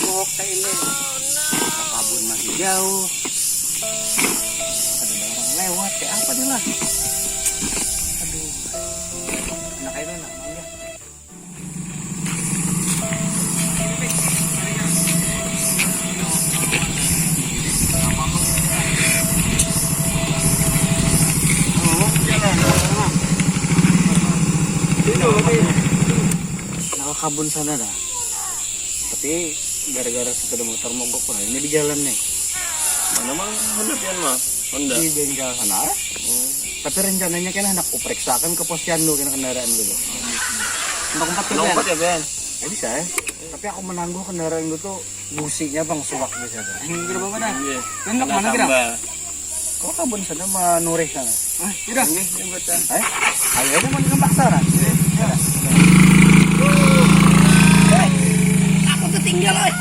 mogok kayak ini. Kabun masih jauh. Ada orang lewat kayak apa nih lah. Aduh. Anak itu namanya. Nakakabun sana dah. Tapi gara-gara sepeda motor mogok pun ini di jalan nih. Mana mang Honda pian mah? Honda. Di bengkel sana. Tapi rencananya kan hendak kuperiksakan ke posyandu kena kendaraan gitu. Untuk empat Lompat ya, Ben? Ya bisa ya. Tapi aku menangguh kendaraan itu tuh businya bang suwak biasa tuh. Kira apa dah? Iya. Hendak mana kira? Kau kabun sana menurih sana. Kira? Ini baca. Ayo aja mau ke Paksara. Aku ketinggal oi.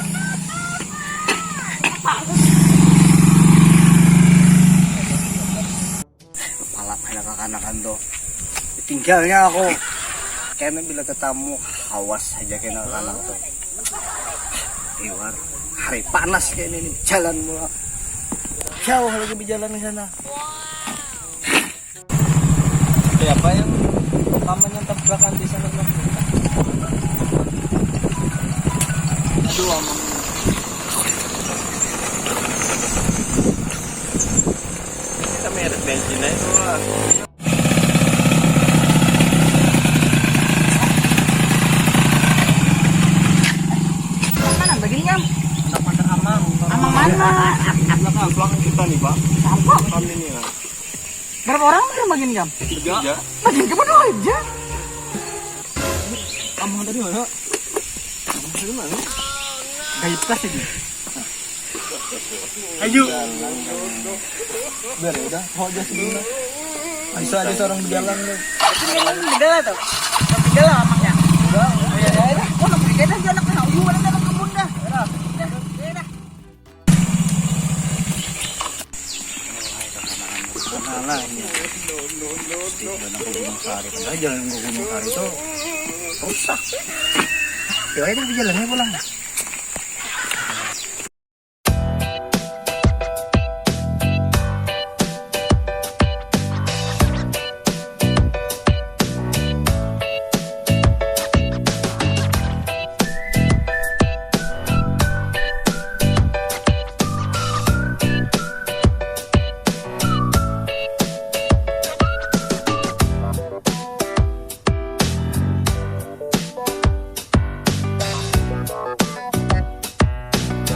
Kepala anak-anakan tuh. Tinggalnya aku. Kayaknya bila ketemu hawas aja kayak anak-anak tuh. Iwar, hari panas kayak ini jalan mula. Jauh lagi berjalan di sana. Siapa yang utamanya tabrakan di sana bang? Aduh, amang. Kita merek bensin itu lah. Mana begini kan? Anak amang. Amang mana? Belakang kita nih pak. Sampah. Kami ini lah. Berapa orang yang bagian jam? 3. Bagian kamu dua aja. Kamu tadi mana? Dari mana? Gaib kasih ini. Ayo. Biar udah, mau aja sebelumnya. Bisa ada seorang berjalan nih. Beda tuh. Beda lah amangnya. Udah, Ya. Oh, nak beda aja anak kena uyuan dalam kebun dah. Beda. Nah, ini. Jalan ke Gunung Sari. Padahal jalan ke Gunung Sari itu rusak. Ya, ini jalannya pulang.